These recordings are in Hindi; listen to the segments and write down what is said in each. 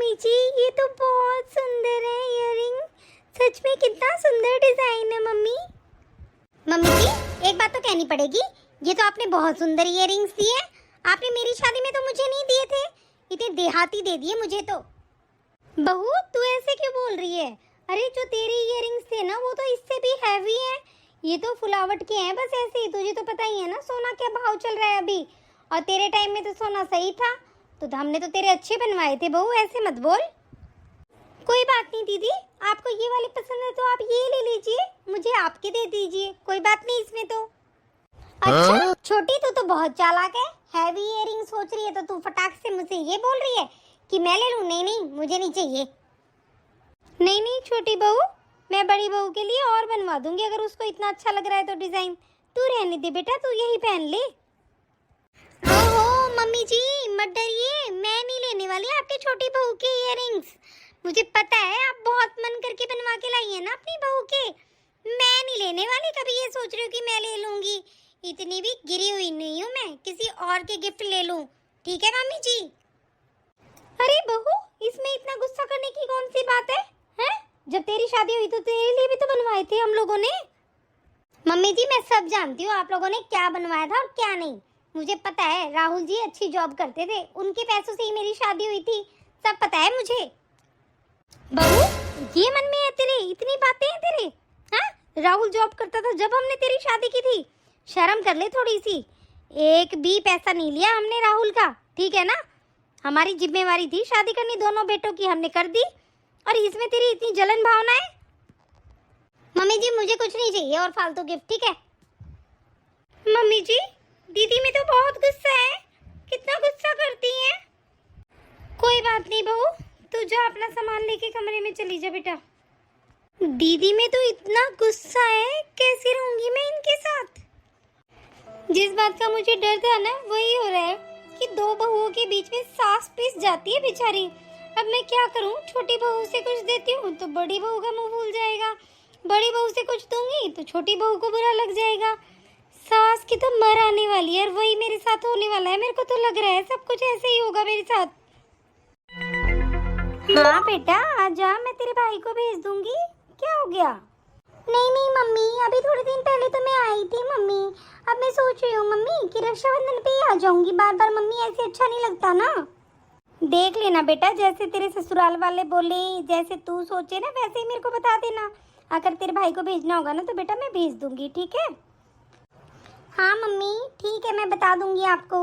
मम्मी जी, ये तो बहुत सुंदर है इयररिंग। सच में कितना सुंदर डिजाइन है मम्मी। मम्मी जी, एक बात तो कहनी पड़ेगी, ये तो आपने बहुत सुंदर इयररिंग्स दिए। आपने मेरी शादी में तो मुझे नहीं दिए थे, इतने देहाती दे दिए मुझे तो। बहू, तू ऐसे क्यों बोल रही है? अरे जो तेरे इयररिंग्स थे ना, वो तो इससे भी हैवी हैं। ये तो फुलावट के हैं बस ऐसे ही। तुझे तो पता ही है ना सोना क्या भाव चल रहा है अभी, और तेरे टाइम में तो सोना सही था, तो हमने तो तेरे अच्छे बनवाए थे। बहू ऐसे मत बोल। कोई बात नहीं दीदी, आपको ये वाले पसंद है तो आप ये ले लीजिए, मुझे आपके दे दीजिए, कोई बात नहीं इसमें तो। अच्छा छोटी, तू तो बहुत चालाक है। हैवी इयररिंग सोच रही है तो तू फटाक से मुझसे ये बोल रही है कि मैं ले लूं। नहीं नहीं, मुझे नहीं चाहिए। नहीं नहीं छोटी बहू, मैं बड़ी बहू के लिए और बनवा दूंगी, अगर उसको इतना अच्छा लग रहा है तो डिजाइन। तू रहने दे बेटा, तू यही पहन ले। ओहो मम्मी जी, मत डरिए, मैं नहीं लेने वाली आपकी छोटी बहू के इयररिंग्स। मुझे पता है आप बहुत मन करके बनवा के लाई है ना अपनी बहू के। मैं नहीं लेने वाली। कभी ये सोच रही हूँ कि मैं ले लूंगी, इतनी भी गिरी हुई नहीं हूँ मैं, किसी और के गिफ्ट ले लूं। ठीक है मम्मी जी। अरे बहू, इसमें इतना गुस्सा करने की कौन सी बात है? हैं? जब तेरी शादी हुई तो तेरे लिए भी तो बनवाए थे हम लोगों ने। मम्मी जी, मैं सब जानती हूँ आप लोगों ने क्या बनवाया था और क्या नहीं। मुझे पता है, राहुल जी अच्छी जॉब करते थे, उनके पैसों से ही मेरी शादी हुई थी, सब पता है मुझे। बहू, ये मन में है तेरे, इतनी बातें हैं तेरे? हाँ, राहुल जॉब करता था जब हमने तेरी शादी की थी। शर्म कर ले थोड़ी सी। एक भी पैसा नहीं लिया हमने राहुल का, ठीक है ना? हमारी जिम्मेवारी थी शादी करनी दोनों बेटों की, हमने कर दी, और इसमें तेरी इतनी जलन भावना है? मम्मी जी, मुझे कुछ नहीं चाहिए और फालतू गिफ्ट, ठीक है? मम्मी जी, दीदी में तो बहुत गुस्सा है, कितना गुस्सा करती हैं। कोई बात नहीं बहू, तू जा अपना सामान लेके कमरे में चली जा बेटा। दीदी में तो इतना गुस्सा है, कैसे रहूंगी मैं इनके साथ? जिस बात का मुझे डर था ना, वही हो रहा है कि दो बहुओं के बीच में सास पिस जाती है बेचारी। अब मैं क्या करूं? छोटी बहू से कुछ देती हूँ तो बड़ी बहू का मुंह भूल जाएगा, बड़ी बहू से कुछ दूंगी तो छोटी बहू को बुरा लग जाएगा। सास की तो मर आने वाली है और वही मेरे साथ होने वाला है। मेरे को तो लग रहा है सब कुछ ऐसे ही होगा मेरे साथ। हाँ बेटा, आजा, मैं तेरे भाई को भेज दूंगी। क्या हो गया? नहीं नहीं मम्मी, अभी थोड़े दिन पहले तो मैं आई थी मम्मी। अब मैं सोच रही हूँ मम्मी कि रक्षाबंधन पे ही आ जाऊंगी। बार बार मम्मी ऐसे अच्छा नहीं लगता ना। देख लेना बेटा, जैसे तेरे ससुराल वाले बोले, जैसे तू सोचे ना वैसे ही मेरे को बता देना। अगर तेरे भाई को भेजना होगा ना तो बेटा मैं भेज दूंगी, ठीक है? हाँ मम्मी ठीक है, मैं बता दूंगी आपको।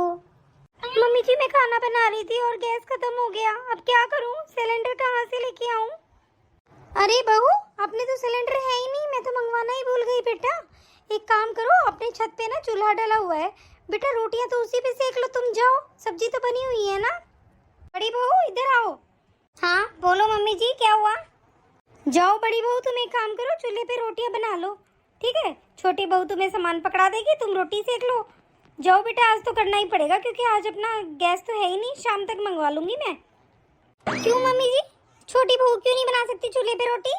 मम्मी जी, मैं खाना बना रही थी और गैस खत्म हो गया, अब क्या करूँ? सिलेंडर कहाँ से लेके आऊँ? अरे बहू, अपने तो सिलेंडर है ही नहीं, मैं तो मंगवाना ही भूल गई बेटा। एक काम करो, अपने छत पे ना चूल्हा डला हुआ है बेटा, रोटियां तो उसी पे सेक लो। तुम जाओ, सब्जी तो बनी हुई है ना। बड़ी बहू इधर आओ। हाँ बोलो मम्मी जी, क्या हुआ? जाओ बड़ी बहू, तुम एक काम करो, चूल्हे पे रोटियां बना लो, ठीक है? छोटी बहू तुम्हें सामान पकड़ा देगी, तुम रोटी सेक लो। जाओ बेटा, आज तो करना ही पड़ेगा क्योंकि आज अपना गैस तो है ही नहीं, शाम तक मंगवा लूंगी मैं। क्यों मम्मी जी, छोटी बहू क्यों नहीं बना सकती चूल्हे पे रोटी?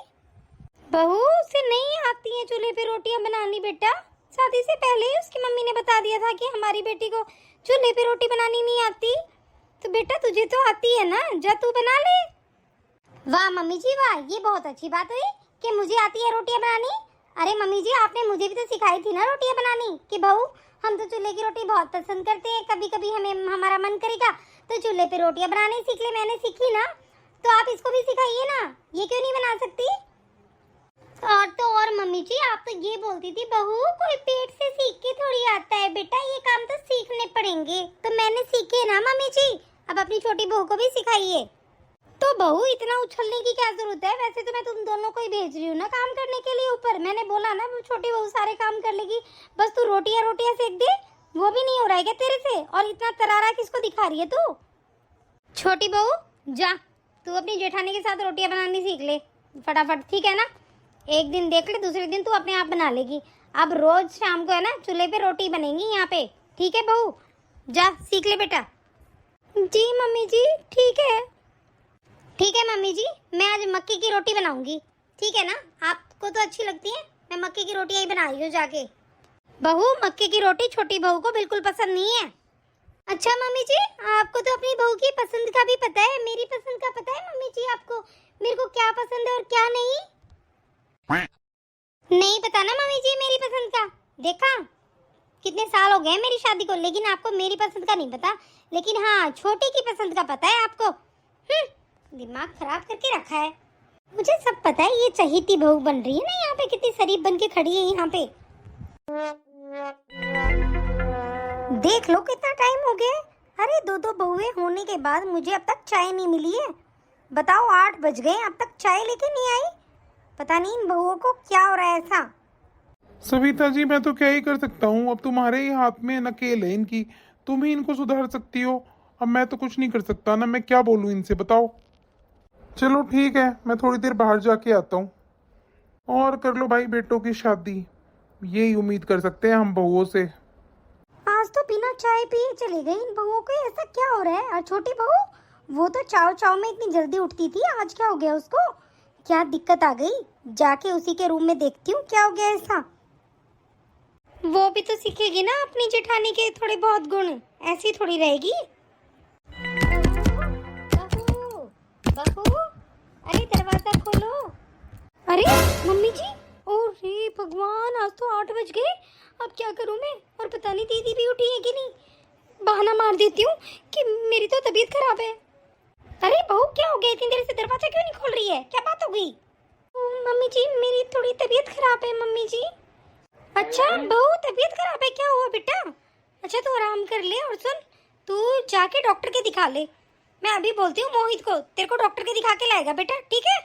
बहू से नहीं आती है चूल्हे पे रोटियां बनानी बेटा। शादी से पहले ही उसकी मम्मी ने बता दिया था कि हमारी बेटी को चूल्हे पे रोटी बनानी नहीं आती। तो बेटा तुझे तो आती है ना, जा तू बना ले। वाह मम्मी जी वाह, ये बहुत अच्छी बात हुई कि मुझे आती है रोटियां बनानी। अरे मम्मी जी, आपने मुझे भी तो सिखाई थी ना रोटियां बनानी, कि बहू हम तो चूल्हे की रोटी बहुत पसंद करते हैं, कभी कभी हमें हमारा मन करेगा तो चूल्हे पे रोटियां बनाने सीख ले। मैंने सीखी ना, तो आप इसको भी सिखाइए ना, ये क्यों नहीं बना सकती? और तो और मम्मी जी, आप तो ये बोलती थी बहू कोई पेट से सीख के थोड़ी आता है बेटा, ये काम तो सीखने पड़ेंगे। तो मैंने सीखे ना मम्मी जी, अब अपनी छोटी बहू को भी सिखाइए। तो बहू इतना उछलने की क्या जरूरत है? वैसे तो मैं तुम दोनों को ही भेज रही हूँ ना काम करने के लिए ऊपर। मैंने बोला ना छोटी बहू सारे काम कर लेगी, बस तू रोटियां रोटियां सेक दे। वो भी नहीं हो रहा है क्या तेरे से? और इतना तरारा किसको दिखा रही है तू? छोटी बहू जा, तू अपनी जेठानी के साथ रोटियां बनानी सीख ले फटाफट, ठीक है ना? एक दिन देख ले, दूसरे दिन तू अपने आप बना लेगी। अब रोज शाम को है ना चूल्हे पे रोटी बनेगी यहाँ पे, ठीक है बहू? जा सीख ले बेटा। जी मम्मी जी ठीक है। ठीक है मम्मी जी, मैं आज मक्की की रोटी बनाऊंगी, ठीक है ना? आपको तो अच्छी लगती है, मैं मक्की की रोटी ही बना रही हूँ जाके। बहू, मक्की की रोटी छोटी बहू को बिल्कुल पसंद नहीं है। अच्छा मम्मी जी, आपको तो अपनी बहू की पसंद का भी पता है, मेरी पसंद का पता है मम्मी जी आपको, मेरे को क्या पसंद है और क्या नहीं? नहीं पता ना मम्मी जी मेरी पसंद का। देखा, कितने साल हो गए मेरी शादी को, लेकिन आपको मेरी पसंद का नहीं पता। लेकिन हाँ, छोटी की पसंद का पता है आपको। दिमाग खराब करके रखा है। मुझे सब पता है, ये चहेती बहू बन रही है ना यहाँ पे, कितनी शरीफ बन के खड़ी है यहाँ पे। देख लो कितना टाइम हो गया। अरे दो दो बहुएं होने के बाद मुझे अब तक चाय नहीं मिली है। बताओ 8 बज गए, अब तक चाय लेके नहीं आई। पता नहीं इन बहुओं को क्या हो रहा है ऐसा। सविता जी, मैं तो क्या ही कर सकता हूँ, अब तुम्हारे ही हाथ में नकेल है इनकी। तुम ही इनको सुधार सकती हो, अब मैं तो कुछ नहीं कर सकता ना। मैं क्या बोलूँ इनसे, बताओ। चलो ठीक है, मैं थोड़ी देर बाहर जाके आता हूँ। और कर लो भाई बेटों की शादी, यही उम्मीद कर सकते हैं हम बहुओं से। आज तो बिना चाय पिए चली गई। इन बहुओं को ऐसा क्या हो रहा है? और छोटी बहू, वो तो चाव चाव में इतनी जल्दी उठती थी, आज क्या हो गया उसको? क्या दिक्कत आ गई? जाके उसी के रूम में देखती हूँ क्या हो गया ऐसा। वो भी तो सीखेगी ना अपनी जेठानी के थोड़े बहुत गुण, ऐसी थोड़ी रहेगी। बहू, बहू, अरे दरवाजा खोलो। अरे मम्मी जी, अरे भगवान, आज तो 8 बज गए। अब क्या करूं मैं? और पता नहीं दीदी भी उठी है कि नहीं। बहाना मार देती हूँ कि मेरी तो तबीयत खराब है। अरे बहू, क्या हो गया? इतनी देर से दरवाजा क्यों नहीं खोल रही है? क्या बात हो गई? मम्मी जी, मेरी थोड़ी तबीयत खराब है मम्मी जी। अच्छा बहू, तबीयत खराब है? क्या हुआ बेटा? अच्छा तू आराम कर ले, और सुन, तू जाके डॉक्टर के दिखा ले। मैं अभी बोलती हूँ मोहित को, तेरे को डॉक्टर के दिखा के लाएगा बेटा, ठीक है?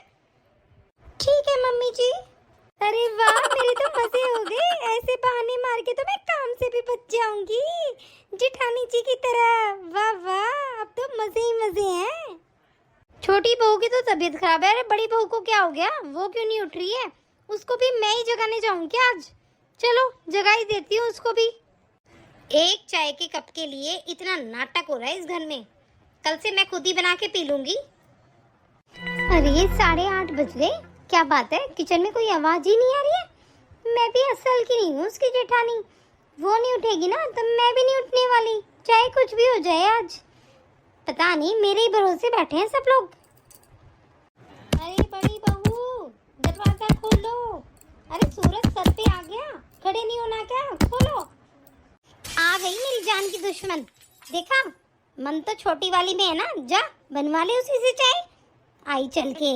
ठीक है मम्मी जी। अरे वाह, मेरे तो मजे हो गए। ऐसे बहाने मार के तो मैं काम से भी बच जाऊंगी, जेठानी जी की तरह। वाह वाह, अब तो मजे ही मजे हैं। छोटी बहू की तो तबीयत खराब है। अरे बड़ी बहू को क्या हो गया? वो क्यों नहीं उठ रही है? उसको भी मैं ही जगाने जाऊंगी आज। चलो जगा ही देती हूँ उसको भी। एक चाय के कप के लिए इतना नाटक हो रहा है इस घर में। कल से मैं खुद ही बना के पी लूंगी। अरे 8:30 बज गए। क्या बात है, किचन में कोई आवाज ही नहीं आ रही है? मैं भी असल की नहीं हूँ उसकी जेठानी। वो नहीं उठेगी ना तो मैं भी नहीं उठने वाली, चाहे कुछ भी हो जाए आज। पता नहीं मेरे ही भरोसे बैठे हैं सब लोग। अरे बड़ी बहू, दरवाजा खोलो। अरे सूरज सर पे आ गया, खड़े नहीं होना क्या? खोलो। आ गई मेरी जान की दुश्मन। देखा, मन तो छोटी वाली में है ना, जा बनवा ले उसी से चाय। आई चल के।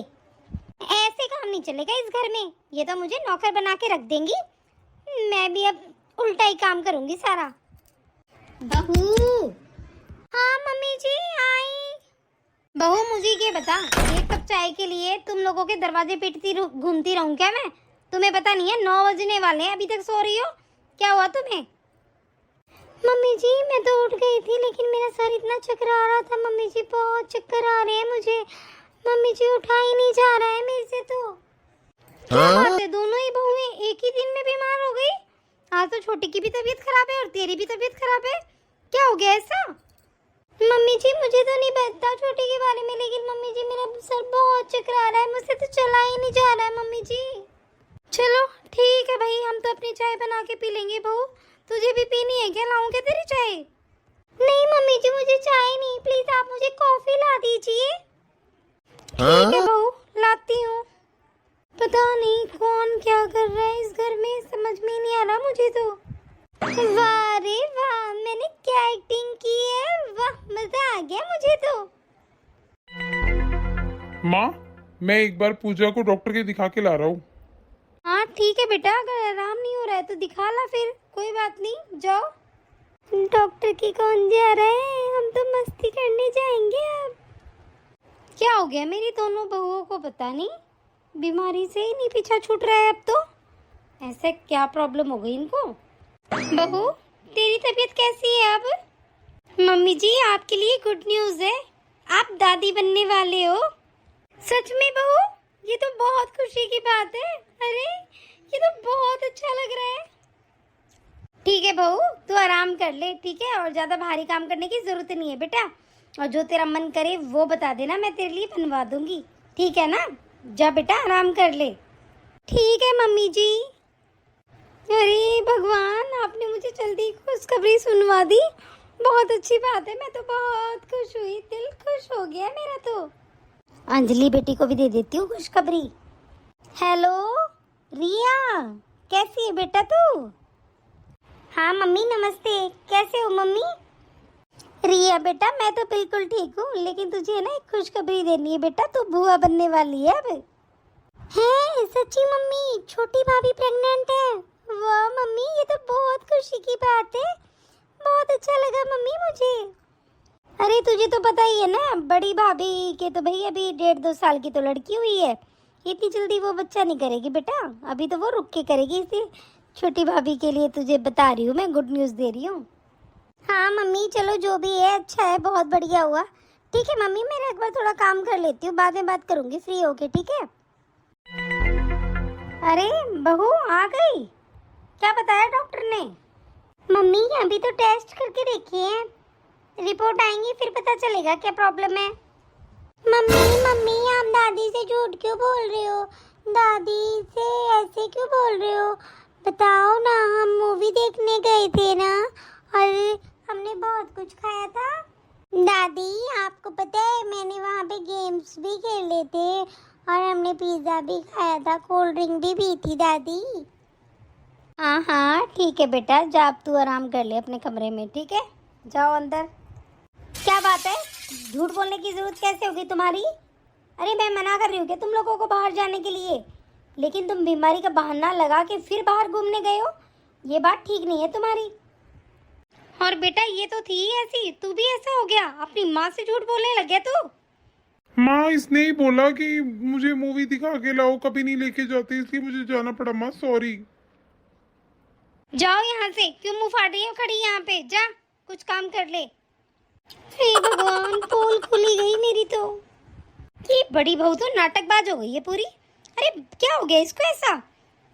ऐसे काम नहीं चलेगा इस घर में, ये तो मुझे नौकर बना के रख देंगी। मैं भी अब उल्टा ही काम करूंगी सारा। बहू। हाँ मम्मी जी आई। बहू मुझे ये बता, एक कप चाय के लिए तुम लोगों के दरवाजे पीटती घूमती रहूं क्या मैं? तुम्हें पता नहीं है 9 बजने वाले हैं, अभी तक सो रही हो? क्या हुआ तुम्हें? मम्मी जी मैं तो उठ गई थी, लेकिन मेरा सर इतना चकरा रहा था मम्मी जी, बहुत चक्कर आ रहे हैं मुझे। मम्मी जी उठा ही नहीं जा रहा है मेरे से तो। क्या बात है, दोनों ही बहुएं एक ही दिन में बीमार हो गई? आज तो छोटी की भी तबीयत खराब है और तेरी भी तबीयत खराब है। क्या हो गया ऐसा? मम्मी जी मुझे तो नहीं पता छोटी के बारे में, लेकिन मम्मी जी मेरा सर बहुत चकरा रहा है, मुझसे तो चला ही नहीं जा रहा है मम्मी जी। चलो ठीक है भाई, हम तो अपनी चाय बना के पी लेंगे। बहू तुझे भी पीनी है क्या? लाऊं क्या तेरी चाय? नहीं मम्मी जी मुझे चाय नहीं, प्लीज आप मुझे कॉफी ला दीजिए। ठीक है बहू, लाती हूँ। पता नहीं कौन क्या कर रहा है इस घर में, समझ में नहीं आ रहा मुझे तो। वाह रे वाह, मैंने क्या एक्टिंग की है, वाह मजा आ गया मुझे तो। माँ, मैं एक बार पूजा को डॉक्टर के दिखा के ला रहा हूँ। हाँ ठीक है बेटा, अगर आराम नहीं हो रहा है तो दिखा ला फिर, कोई बात नहीं, जाओ। डॉक्टर की कौन जा रहा है? हम तो मस्ती करने जाएंगे अब। क्या हो गया मेरी दोनों बहुओं को? पता नहीं, बीमारी से ही नहीं पीछा छूट रहा है अब तो। ऐसे क्या प्रॉब्लम हो गई इनको? बहू तेरी तबीयत कैसी है अब? मम्मी जी आपके लिए गुड न्यूज़ है, आप दादी बनने वाले हो। सच में बहू? ये तो बहुत खुशी की बात है। अरे ये तो बहुत अच्छा लग रहा है। ठीक है बहू, तू आराम कर ले, ठीक है? और ज़्यादा भारी काम करने की ज़रूरत नहीं है बेटा। और जो तेरा मन करे वो बता देना, मैं तेरे लिए बनवा दूंगी, ठीक है ना? जा बेटा आराम कर ले। ठीक है मम्मी जी। अरे भगवान, आपने मुझे जल्दी खुशखबरी सुनवा दी। बहुत अच्छी बात है, मैं तो बहुत खुश हुई, दिल खुश हो गया मेरा तो। अंजलि बेटी को भी दे देती हूँ खुशखबरी। हेलो रिया, कैसी है बेटा तू? हाँ मम्मी नमस्ते, कैसे हो मम्मी? रिया बेटा मैं तो बिल्कुल ठीक हूँ, लेकिन तुझे ना एक खुशखबरी देनी है बेटा, तू बुआ बनने वाली है अब। है सच्ची मम्मी? छोटी भाभी प्रेग्नेंट है? वाह मम्मी, ये तो बहुत खुशी की बात है, बहुत अच्छा लगा मम्मी मुझे। अरे तुझे तो पता ही है ना, बड़ी भाभी के तो भाई अभी 1.5-2 साल की तो लड़की हुई है, इतनी जल्दी वो बच्चा नहीं करेगी बेटा, अभी तो वो रुक के करेगी, इसलिए छोटी भाभी के लिए तुझे बता रही हूँ, मैं गुड न्यूज़ दे रही हूँ। हाँ मम्मी चलो जो भी है अच्छा है, बहुत बढ़िया हुआ। ठीक है मम्मी, मैं एक बार थोड़ा काम कर लेती हूँ, बाद में बात करूँगी फ्री होके, ठीक है? अरे बहू आ गई, क्या बताया डॉक्टर ने? मम्मी अभी तो टेस्ट करके देखिए हैं, रिपोर्ट आएंगी फिर पता चलेगा क्या प्रॉब्लम है। मम्मी मम्मी आप दादी से झूठ क्यों बोल रहे हो? दादी से ऐसे क्यों बोल रहे हो? बताओ ना, हम मूवी देखने गए थे ना और हमने बहुत कुछ खाया था। दादी आपको पता है मैंने वहाँ पे गेम्स भी खेले थे और हमने पिज्ज़ा भी खाया था, कोल्ड ड्रिंक भी पी थी दादी। हाँ ठीक है बेटा, जा अब तू आराम कर ले अपने कमरे में, ठीक है? जाओ अंदर। क्या बात है, झूठ बोलने की जरूरत कैसे होगी तुम्हारी? अरे मैं मना कर रही हूँ कि तुम लोगों को बाहर जाने के लिए, लेकिन तुम बीमारी का बहाना लगा के फिर बाहर घूमने गए हो, ये बात ठीक नहीं है तुम्हारी। और बेटा ये तो थी ऐसी, तू भी ऐसा हो गया, अपनी माँ से झूठ बोलने लग गया तू। माँ इसने ही बोला कि मुझे मूवी दिखा के लाओ, कभी नहीं लेके जाती, इसलिए मुझे जाना पड़ा माँ, सॉरी। जाओ यहाँ से, क्यों मुंह फाड़ रही हो खड़ी यहाँ पे, जा कुछ काम कर ले। हे भगवान, पोल खुली गई मेरी तो। ये बड़ी बहू तो नाटकबाज हो गई है पूरी। अरे क्या हो गया इसको ऐसा?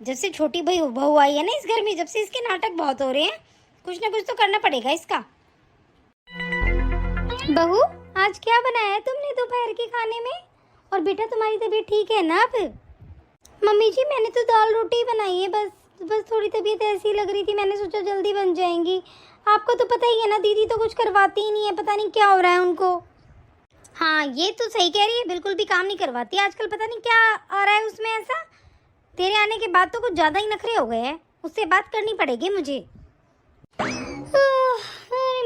जब से छोटी बहू आई है ना इस घर में, जब से इसके नाटक बहुत हो रहे हैं, कुछ ना कुछ तो करना पड़ेगा इसका। बहू आज क्या बनाया है तुमने दोपहर के खाने में? और बेटा तुम्हारी तबीयत ठीक है ना अब? मम्मी जी मैंने तो दाल रोटी बनाई है, बस थोड़ी तबीयत ऐसी लग रही थी, मैंने सोचा जल्दी बन जाएंगी। आपको तो पता ही है ना, दीदी तो कुछ करवाती ही नहीं है, पता नहीं क्या हो रहा है उनको। हाँ ये तो सही कह रही है, बिल्कुल भी काम नहीं करवाती आजकल, पता नहीं क्या आ रहा है उसमें ऐसा। तेरे आने के बाद तो कुछ ज़्यादा ही नखरे हो गए हैं, उससे बात करनी पड़ेगी मुझे।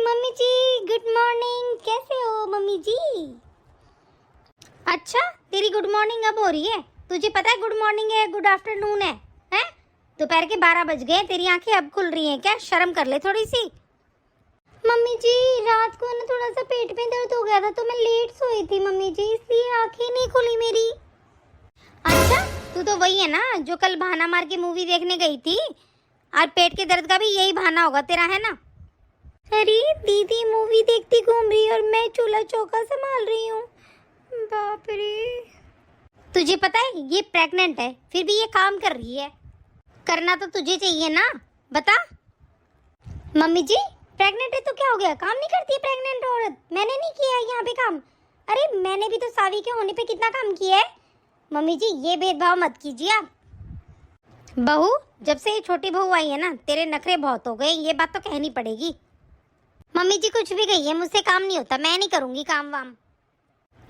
मम्मी जी गुड मॉर्निंग, कैसे हो मम्मी जी? अच्छा तेरी गुड मॉर्निंग अब हो रही है? तुझे पता है गुड मॉर्निंग है गुड आफ्टरनून है? हैं? दोपहर के 12 बज गए, तेरी आंखें अब खुल रही हैं क्या? शर्म कर ले थोड़ी सी। मम्मी जी रात को ना थोड़ा सा पेट में दर्द हो गया था तो मैं लेट सोई थी मम्मी जी, इसलिए आंखें नहीं खुली मेरी। अच्छा तू तो वही है ना जो कल बहाना मार के मूवी देखने गई थी, और पेट के दर्द का भी यही बहाना होगा तेरा, है ना? अरे दीदी मूवी देखती घूम रही है और मैं चूल्हा चौका संभाल रही हूँ। बाप रे, तुझे पता है ये प्रेग्नेंट है फिर भी ये काम कर रही है, करना तो तुझे चाहिए ना, बता। मम्मी जी प्रेग्नेंट है तो क्या हो गया, काम नहीं करती है प्रेग्नेंट औरत? मैंने नहीं किया है यहाँ पे काम, अरे मैंने भी तो सावी के होने पे कितना काम किया है। मम्मी जी ये भेदभाव मत कीजिए आप। बहू जब से ये छोटी बहू आई है ना तेरे नखरे बहुत हो गए, ये बात तो कहनी पड़ेगी। मम्मी जी कुछ भी कही है, मुझसे काम नहीं होता, मैं नहीं करूँगी काम वाम।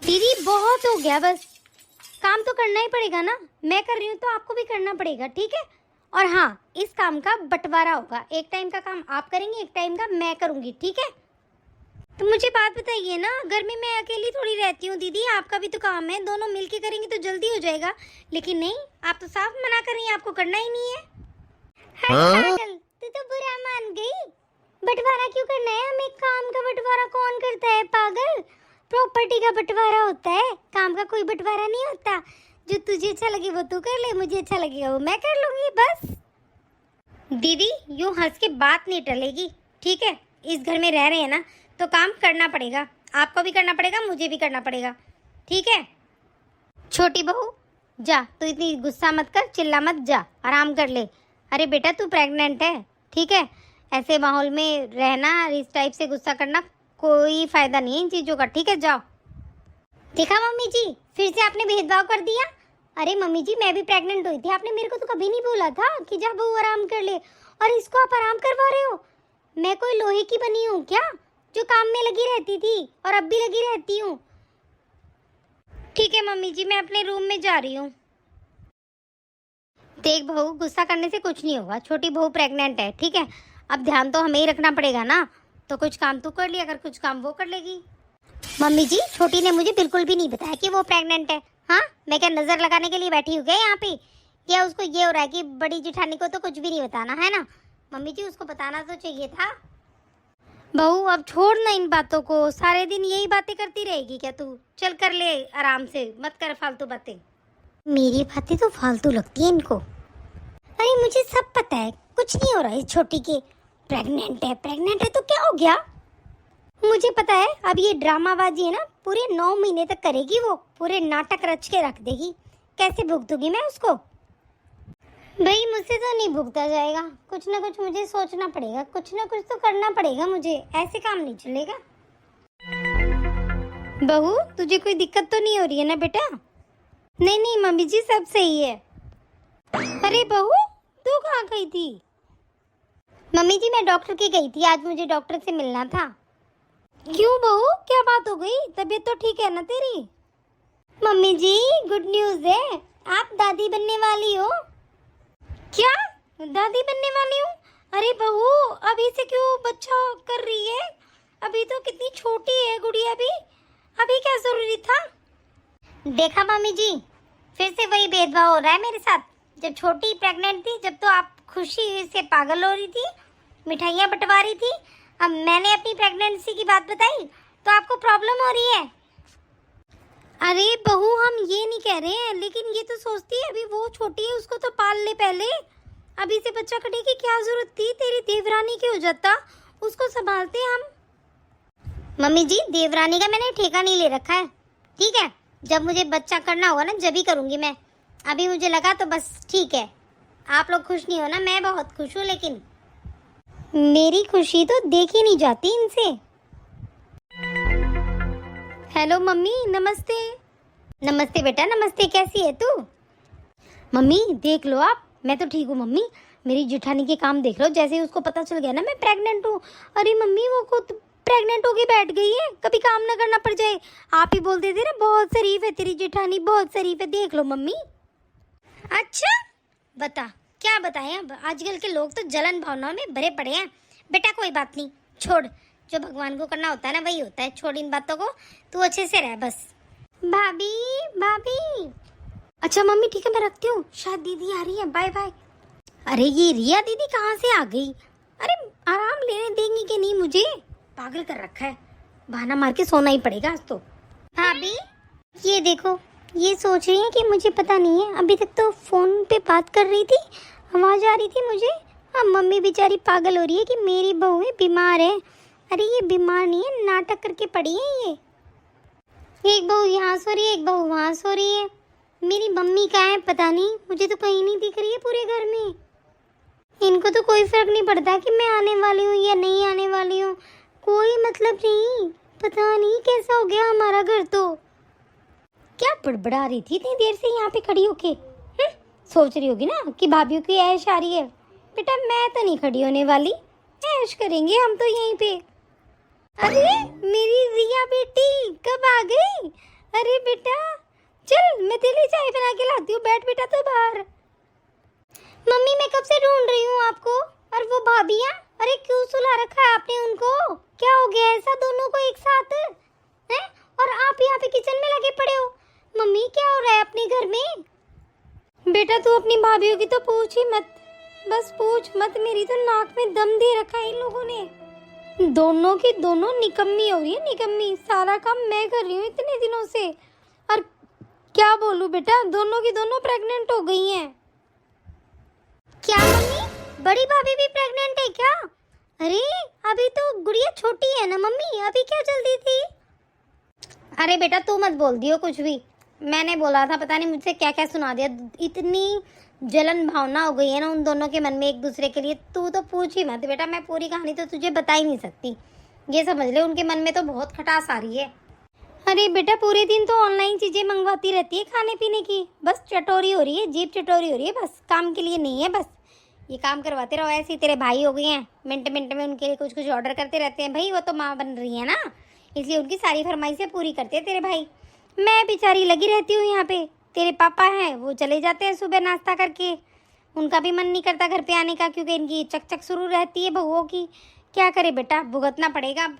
दीदी बहुत हो गया, बस काम तो करना ही पड़ेगा ना, मैं कर रही हूँ तो आपको भी करना पड़ेगा, ठीक है? और हाँ इस काम का बंटवारा होगा, एक टाइम का काम आप करेंगे, एक टाइम का मैं करूँगी, ठीक है? तो मुझे बात बताइए ना, घर में मैं अकेली थोड़ी रहती हूँ दीदी, आपका भी तो काम है, दोनों मिलके करेंगे तो जल्दी हो जाएगा। लेकिन नहीं, आप तो साफ मना कर रही हैं, आपको करना ही नहीं है। पागल, तू तो बुरा मान गई। बंटवारा क्यों करना है हमें? काम का बंटवारा कौन करता है पागल? प्रॉपर्टी का बंटवारा होता है, काम का कोई बंटवारा नहीं होता। जो तुझे अच्छा लगे वो तू कर ले, मुझे अच्छा लगेगा वो मैं कर लूंगी, बस। दीदी यूं हंस के बात नहीं टलेगी, ठीक है? इस घर में रह रहे हैं ना तो काम करना पड़ेगा, आपको भी करना पड़ेगा, मुझे भी करना पड़ेगा, ठीक है? छोटी बहू जा, तू इतनी गुस्सा मत कर, चिल्ला मत, जा आराम कर ले। अरे बेटा तू प्रेग्नेंट है, ठीक है? ऐसे माहौल में रहना, इस टाइप से गुस्सा करना कोई फायदा नहीं है इन चीज़ों का, ठीक है? जाओ। देखा मम्मी जी फिर से आपने भेदभाव कर दिया। अरे मम्मी जी मैं भी प्रेग्नेंट हुई थी, आपने मेरे को तो कभी नहीं बोला था कि जा बहू आराम कर ले, और इसको आप आराम करवा रहे हो। मैं कोई लोहे की बनी हूँ क्या जो काम में लगी रहती थी और अब भी लगी रहती हूँ। ठीक है मम्मी जी, मैं अपने रूम में जा रही हूँ। देख बहू, गुस्सा करने से कुछ नहीं होगा। छोटी बहू प्रेग्नेंट है, ठीक है। अब ध्यान तो हमें ही रखना पड़ेगा ना, तो कुछ काम तू कर लिया, अगर कुछ काम वो कर लेगी। मम्मी जी, छोटी ने मुझे बिल्कुल भी नहीं बताया कि वो प्रेग्नेंट है। हाँ, मैं क्या नजर लगाने के लिए बैठी हूँ क्या यहाँ पे? क्या उसको ये हो रहा है कि बड़ी जेठानी को तो कुछ भी नहीं बताना है ना? मम्मी जी, उसको बताना तो चाहिए था। बहू अब छोड़ ना इन बातों को, सारे दिन यही बातें करती रहेगी क्या तू? चल कर ले आराम से, मत कर फालतू बातें। मेरी बातें तो फालतू लगती है इनको। अरे मुझे सब पता है, कुछ नहीं हो रहा है इस छोटी के। प्रेग्नेंट है तो क्या हो गया? मुझे पता है, अब ये ड्रामाबाजी है ना, पूरे 9 महीने तक करेगी वो, पूरे नाटक रच के रख देगी। कैसे भुगतूंगी मैं उसको? भाई मुझसे तो नहीं भुगता जाएगा, कुछ ना कुछ मुझे सोचना पड़ेगा, कुछ ना कुछ तो करना पड़ेगा मुझे, ऐसे काम नहीं चलेगा। बहू, तुझे कोई दिक्कत तो नहीं हो रही है ना बेटा? नहीं नहीं मम्मी जी, सब सही है। अरे बहू, तू कहाँ गई थी? मम्मी जी, मैं डॉक्टर के गई थी, आज मुझे डॉक्टर से मिलना था। क्यों बहू, क्या बात हो गई? तबीयत तो ठीक है ना तेरी? मम्मी जी, गुड न्यूज़ है, आप दादी बनने वाली हो। क्या दादी बनने वाली हूँ? अरे बहू, अभी से क्यों बच्चा कर रही है? अभी तो कितनी छोटी है गुड़िया भी, अभी क्या जरूरी था? देखा मम्मी जी, फिर से वही भेदभाव हो रहा है मेरे साथ। जब छोटी प्रेग्नेंट थी, जब तो आप खुशी से पागल हो रही थी, मिठाइयाँ बंटवा रही थी। अब मैंने अपनी प्रेगनेंसी की बात बताई तो आपको प्रॉब्लम हो रही है। अरे बहू, हम ये नहीं कह रहे हैं, लेकिन ये तो सोचती है अभी वो छोटी है, उसको तो पाल ले पहले। अभी से बच्चा कटे की क्या जरूरत थी? तेरी देवरानी के हो जाता, उसको संभालते हम। मम्मी जी, देवरानी का मैंने ठेका नहीं ले रखा है, ठीक है। जब मुझे बच्चा करना होगा ना, जब ही करूँगी मैं। अभी मुझे लगा तो बस ठीक है। आप लोग खुश नहीं हो ना, मैं बहुत खुश हूँ, लेकिन मेरी खुशी तो देखी नहीं जाती इनसे। हेलो मम्मी, नमस्ते। नमस्ते बेटा, नमस्ते। कैसी है तू? मम्मी देख लो आप, मैं तो ठीक हूँ मम्मी। मेरी जेठानी के काम देख लो, जैसे ही उसको पता चल गया ना मैं प्रेग्नेंट हूँ। अरे मम्मी, वो खुद प्रेग्नेंट होके बैठ गई है, कभी काम ना करना पड़ जाए। आप ही बोल देते ना, बहुत शरीफ है तेरी जेठानी, बहुत शरीफ है। देख लो मम्मी। अच्छा, बता क्या बताएं? अब आजकल के लोग तो जलन भावनाओं में भरे पड़े हैं। बेटा कोई बात नहीं, छोड़, जो भगवान को करना होता है ना वही होता है। छोड़ इन बातों को, तू अच्छे से रह बस। भाभी भाभी। अच्छा मम्मी, ठीक है, मैं रखती हूँ, शायद दीदी आ रही है, बाय बाय। अरे ये रिया दीदी कहाँ से आ गई? अरे आराम लेने देंगी कि नहीं मुझे? पागल कर रखा है, बहाना मार के सोना ही पड़ेगा आज तो। भाभी ये देखो, ये सोच रही है कि मुझे पता नहीं है। अभी तक तो फोन पे बात कर रही थी, आवाज आ रही थी मुझे। अब मम्मी बेचारी पागल हो रही है कि मेरी बहू है बीमार है। अरे ये बीमार नहीं है, नाटक करके पड़ी है ये। एक बहू यहाँ सो रही है, एक बहू वहाँ सो रही है। मेरी मम्मी कहाँ है पता नहीं, मुझे तो कहीं नहीं दिख रही है पूरे घर में। इनको तो कोई फर्क नहीं पड़ता कि मैं आने वाली हूँ या नहीं आने वाली हूँ, कोई मतलब नहीं। पता नहीं कैसा हो गया हमारा घर। तो क्या बड़बड़ा रही थी इतनी देर से यहाँ पे खड़ी होके? सोच रही होगी ना कि भाभी की ऐश आ रही है। बेटा मैं तो नहीं खड़ी होने वाली, ऐश करेंगे हम तो यहीं पे। अरे मेरी रिया बेटी कब आ गई? अरे बेटा चल, मैं तेरे लिए चाय बना के लाती हूँ, बैठ बेटा तो बाहर। मम्मी मैं कब से ढूंढ रही हूँ आपको। और वो भाभियाँ, अरे क्यों सुला रखा है आपने उनको? क्या हो गया ऐसा दोनों को एक साथ है? और आप यहाँ पे किचन में लगे पड़े हो। मम्मी क्या हो रहा है अपने घर में? बेटा तू अपनी भाभीयों की तो पूछ ही मत, बस पूछ मत। मेरी तो नाक में दम दे रखा है इन लोगों ने। दोनों की दोनों निकम्मी हो रही है, निकम्मी। सारा काम मैं कर रही हूँ इतने दिनों से। और क्या बोलूँ बेटा, दोनों की दोनों प्रेग्नेंट हो गई हैं। क्या मम्मी, बड़ी भाभी भी प्रेग्नेंट है क्या? अरे अभी तो गुड़िया छोटी है ना मम्मी, अभी क्या जल्दी थी? अरे बेटा तू मत बोल दियो कुछ भी, मैंने बोला था, पता नहीं मुझसे क्या क्या सुना दिया। इतनी जलन भावना हो गई है ना उन दोनों के मन में एक दूसरे के लिए, तू तो पूछ ही मत बेटा। मैं पूरी कहानी तो तुझे बता ही नहीं सकती, ये समझ ले उनके मन में तो बहुत खटास आ रही है। अरे बेटा पूरे दिन तो ऑनलाइन चीज़ें मंगवाती रहती है खाने पीने की, बस चटोरी हो रही है, जीभ चटोरी हो रही है, बस काम के लिए नहीं है बस। ये काम करवाते रहो ऐसे ही। तेरे भाई हो गए हैं, मिनट मिनट में उनके लिए कुछ कुछ ऑर्डर करते रहते हैं भाई। वो तो माँ बन रही है ना, इसलिए उनकी सारी फरमाइशें पूरी करते हैं तेरे भाई। मैं बेचारी लगी रहती हूँ यहाँ पे। तेरे पापा हैं वो चले जाते हैं सुबह नाश्ता करके, उनका भी मन नहीं करता घर पे आने का, क्योंकि इनकी चकचक शुरू रहती है बहुओं की। क्या करे बेटा, भुगतना पड़ेगा अब।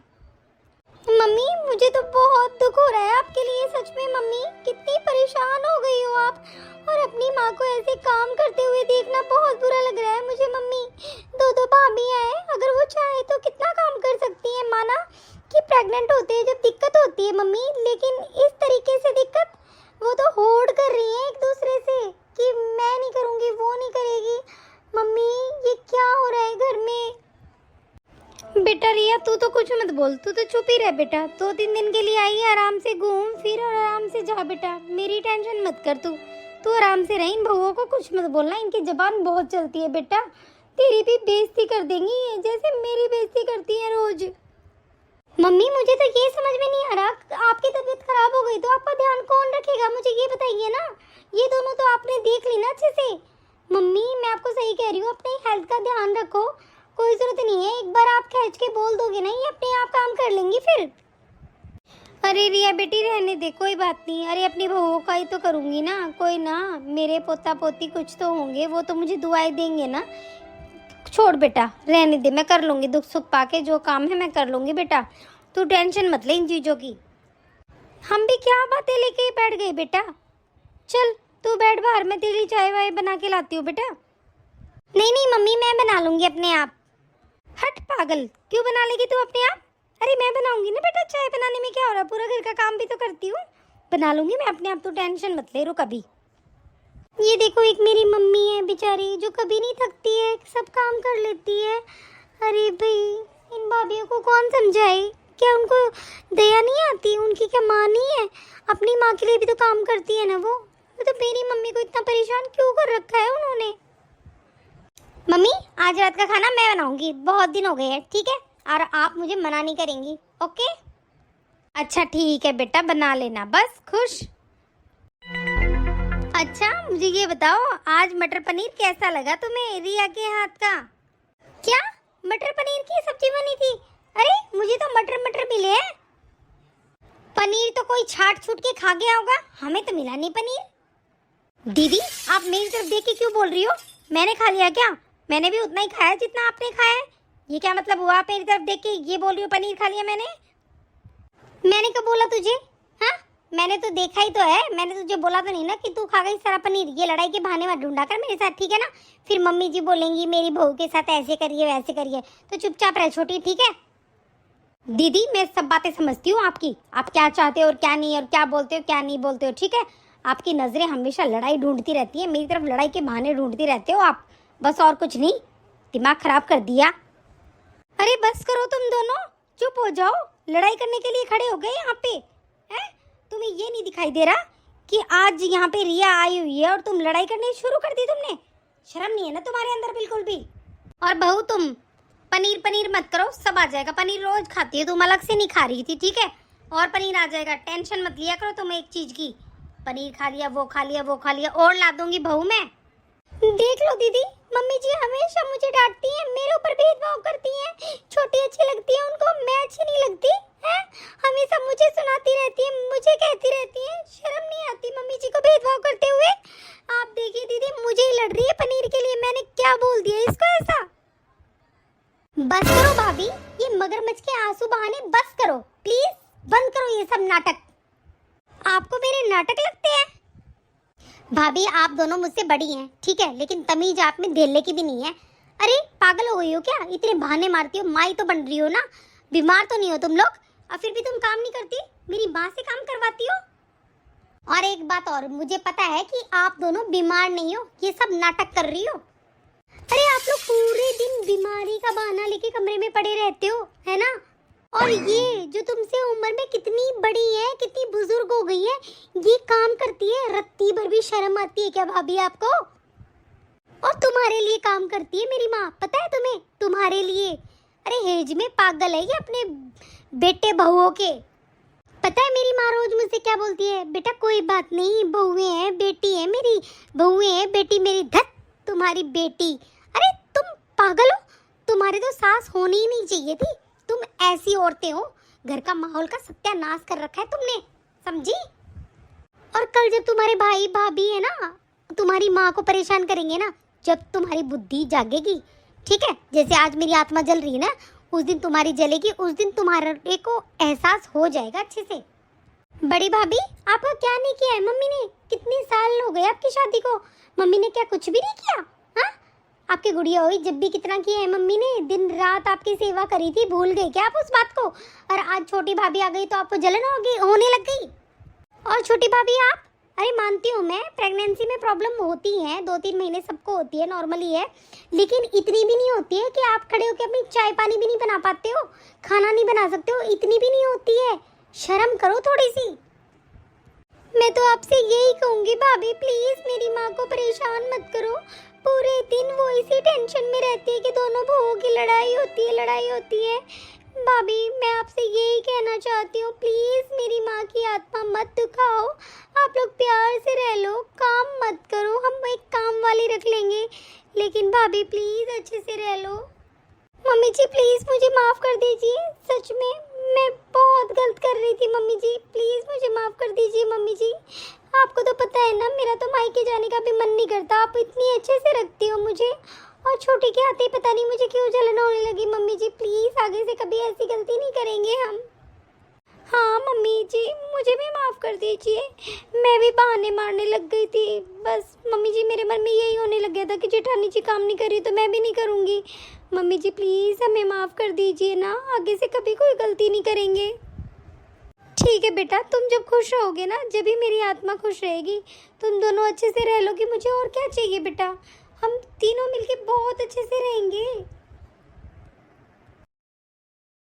मम्मी मुझे तो बहुत दुख हो रहा है आपके लिए, सच में मम्मी कितनी परेशान हो गई हो आप। और अपनी माँ को ऐसे काम करते हुए देखना बहुत बुरा लग रहा है मुझे मम्मी। दो दो भाभी हैं, अगर वो चाहे तो कितना काम कर सकती है। माना कि प्रेग्नेंट होते हैं जब दिक्कत होती है मम्मी, लेकिन इस तरीके से दिक्कत वो तो होड़ कर रही है एक दूसरे से कि मैं नहीं करूँगी वो नहीं करेगी। मम्मी ये क्या हो रहा है घर में। बेटा रिया तू तो कुछ मत बोल, तू तो चुप ही रह बेटा। 2-3 दिन के लिए आई है, आराम से घूम फिर और आराम से जा बेटा, मेरी टेंशन मत कर तू। तू आराम से रह, इन बहुओं को कुछ मत बोलना, इनकी जबान बहुत चलती है बेटा। तेरी भी बेइज्जती कर देंगी ये, जैसे मेरी बेइज्जती करती है रोज। मम्मी मुझे तो ये समझ में नहीं आ रहा, आपकी तबीयत खराब हो गई तो आपका ध्यान कौन रखेगा, मुझे ये बताइए ना। ये दोनों तो आपने देख ली ना अच्छे से। मम्मी मैं आपको सही कह रही हूँ, अपनी हेल्थ का ध्यान रखो। कोई जरूरत नहीं है, एक बार आप खींच के बोल दोगे ना, ये अपने आप काम कर लेंगी फिर। अरे रिया बेटी रहने दे, कोई बात नहीं। अरे अपनी बहुओं का ही तो करूँगी ना, कोई ना, मेरे पोता पोती कुछ तो होंगे, वो तो मुझे दुआएं देंगे ना। छोड़ बेटा रहने दे, मैं कर लूँगी, दुख सुख पाके जो काम है मैं कर लूँगी बेटा, तू टेंशन मत ले इन चीज़ों की। हम भी क्या बातें लेके बैठ गए बेटा। चल तू बैठ बाहर, मैं तेरे लिए चाय वाय बना के लाती हूँ बेटा। नहीं नहीं मम्मी मैं बना लूँगी अपने आप। हट पागल, क्यों बना लेगी तू अपने आप। अरे मैं बनाऊंगी ना बेटा, चाय बनाने में क्या हो रहा है, पूरा घर का काम भी तो करती हूँ, बना लूंगी मैं अपने आप, तो टेंशन मत ले, रुक अभी। ये देखो एक मेरी मम्मी है बेचारी जो कभी नहीं थकती है, सब काम कर लेती है। अरे भाई इन भाभीियों को कौन समझाए, क्या उनको दया नहीं आती, उनकी क्या माँ नहीं है, अपनी माँ के लिए भी तो काम करती है ना वो। तो मेरी मम्मी को इतना परेशान क्यों कर रखा है उन्होंने। मम्मी आज रात का खाना मैं बनाऊंगी, बहुत दिन हो गए हैं ठीक है, और आप मुझे मना नहीं करेंगी ओके। अच्छा ठीक है बेटा बना लेना बस, खुश। अच्छा मुझे ये बताओ आज मटर पनीर कैसा लगा तुम्हें रिया के हाथ का। क्या मटर पनीर की सब्जी बनी थी। अरे मुझे तो मटर मटर मिले हैं, पनीर तो कोई छाट छूट के खा गया होगा, हमें तो मिला नहीं पनीर। दीदी आप मेरी तरफ देख के क्यों बोल रही हो, मैंने खा लिया क्या, मैंने भी उतना ही खाया जितना आपने खाया है। ये क्या मतलब हुआ, आप मेरी तरफ देख के ये बोल रही हो पनीर खा लिया मैंने कब बोला तुझे। हाँ मैंने तो देखा ही तो है, मैंने तुझे बोला तो नहीं ना कि तू खा गई सारा पनीर। ये लड़ाई के बहाने मत ढूंढा कर मेरे साथ ठीक है ना, फिर मम्मी जी बोलेंगी मेरी बहू के साथ ऐसे करिए वैसे करिए, तो चुपचाप रह छोटी ठीक है। दीदी मैं सब बातें समझती हूँ आपकी, आप क्या चाहते हो और क्या नहीं, और क्या बोलते हो क्या नहीं बोलते हो ठीक है। आपकी नजरें हमेशा लड़ाई ढूंढती रहती है, मेरी तरफ लड़ाई के बहाने ढूंढती रहते हो आप, बस और कुछ नहीं, दिमाग खराब कर दिया। अरे बस करो तुम दोनों, चुप हो जाओ, लड़ाई करने के लिए खड़े हो गए यहाँ पे हैं। तुम्हें ये नहीं दिखाई दे रहा कि आज यहाँ पे रिया आई हुई है और तुम लड़ाई करनी शुरू कर दी तुमने, शर्म नहीं है ना तुम्हारे अंदर बिल्कुल भी। और बहू तुम पनीर पनीर मत करो, सब आ जाएगा, पनीर रोज खाती है तुम, अलग से नहीं खा रही थी ठीक है, और पनीर आ जाएगा, टेंशन मत लिया करो तुम एक चीज की, पनीर खा लिया वो खा लिया वो खा लिया, और ला दूंगी बहू मैं। देख लो दीदी मम्मी जी हमेशा मुझे डांटती हैं, मेरे ऊपर भेदभाव करती हैं, छोटी अच्छी लगती है उनको, मैं अच्छी नहीं लगती है, हमेशा मुझे सुनाती रहती है, मुझे कहती रहती है, शर्म नहीं आती मम्मी जी को भेदभाव करते हुए। आप देखिए दीदी मुझे ही लड़ रही है पनीर के लिए, मैंने क्या बोल दिया इसको ऐसा। बस करो भाभी, ये मगरमच्छ के आंसू बहाने बस करो प्लीज, बंद करो ये सब नाटक। आपको मेरे नाटक लगते हैं। भाभी आप दोनों मुझसे बड़ी हैं ठीक है, लेकिन तमीज आप में धेले की भी नहीं है। अरे पागल हो गई हो क्या, इतने बहाने मारती हो, माँ ही तो बन रही हो ना, बीमार तो नहीं हो तुम लोग, और फिर भी तुम काम नहीं करती, मेरी माँ से काम करवाती हो। और एक बात और, मुझे पता है कि आप दोनों बीमार नहीं हो, ये सब नाटक कर रही हो। अरे आप लोग पूरे दिन बीमारी का बहाना लेके कमरे में पड़े रहते हो है ना, और ये जो तुमसे उम्र में कितनी बड़ी है, कितनी बुजुर्ग हो गई है, ये काम करती है, रत्ती भर भी शर्म आती है क्या भाभी आपको। और तुम्हारे लिए काम करती है मेरी माँ, पता है तुम्हें, तुम्हारे लिए। अरे हेज में पागल है ये अपने बेटे बहुओं के। पता है मेरी माँ रोज मुझसे क्या बोलती है, बेटा कोई बात नहीं, बहुएं हैं, बेटी है मेरी, बहुएं हैं, बेटी मेरी, धत तुम्हारी बेटी। अरे तुम पागल हो, तुम्हारी तो सास होनी ही नहीं चाहिए थी। तुम ऐसी औरतें हो, घर का माहौल का सत्यानाश कर रखा है तुमने, समझी? और कल जब तुम्हारे भाई भाभी है ना, तुम्हारी माँ को परेशान करेंगे ना, जब तुम्हारी बुद्धि जागेगी, ठीक है, जैसे आज मेरी आत्मा जल रही है ना, उस दिन तुम्हारी जलेगी, उस दिन तुम्हारे को एहसास हो जाएगा अच्छे से। बड़ी भाभी, आपका क्या नहीं किया है मम्मी ने? कितने साल हो गए आपकी शादी को, मम्मी ने क्या कुछ भी नहीं किया? हाँ, आपकी गुड़िया हुई जब भी कितना किया है मम्मी ने, दिन रात आपकी सेवा करी थी, भूल गए क्या आप उस बात को? और आज छोटी भाभी आ गई तो आपको जलन होने लग गई। और छोटी भाभी आप, अरे मानती हूँ मैं, प्रेगनेंसी में प्रॉब्लम होती है, 2-3 महीने सबको होती है, नॉर्मली है, लेकिन इतनी भी नहीं होती है कि आप खड़े होकर अपनी चाय पानी भी नहीं बना पाते हो, खाना नहीं बना सकते हो, इतनी भी नहीं होती है। शर्म करो थोड़ी सी। मैं तो आपसे यही कहूँगी भाभी, प्लीज मेरी माँ को परेशान मत करो। पूरे दिन वो इसी टेंशन में रहती है कि दोनों बहुओं की लड़ाई होती है। भाभी, मैं आपसे यही कहना चाहती हूँ, प्लीज मेरी माँ की आत्मा मत दुखाओ। आप लोग प्यार से रह लो, काम मत करो, हम एक काम वाली रख लेंगे, लेकिन भाभी प्लीज अच्छे से रह लो। मम्मी जी प्लीज मुझे माफ कर दीजिए, सच में मैं बहुत गलत कर रही थी मम्मी जी, प्लीज मुझे माफ कर दीजिए मम्मी जी। आपको तो पता है ना, मेरा तो मायके जाने का भी मन नहीं करता, आप इतनी अच्छे से रखती हो मुझे, और छोटी के आते ही पता नहीं मुझे क्यों जलन होने लगी। मम्मी जी प्लीज आगे से कभी ऐसी गलती नहीं करेंगे हम। हाँ मम्मी जी, मुझे भी माफ़ कर दीजिए, मैं भी बहाने मारने लग गई थी। बस मम्मी जी, मेरे मन में यही होने लग गया था कि जेठानी जी काम नहीं कर रही तो मैं भी नहीं करूँगी। मम्मी जी प्लीज़ हमें माफ़ कर दीजिए ना, आगे से कभी कोई गलती नहीं करेंगे। ठीक है बेटा, तुम जब खुश रहोगे ना, जब भी मेरी आत्मा खुश रहेगी, तुम दोनों अच्छे से रह लोगे, मुझे और क्या चाहिए बेटा, हम तीनों मिलके बहुत अच्छे से रहेंगे।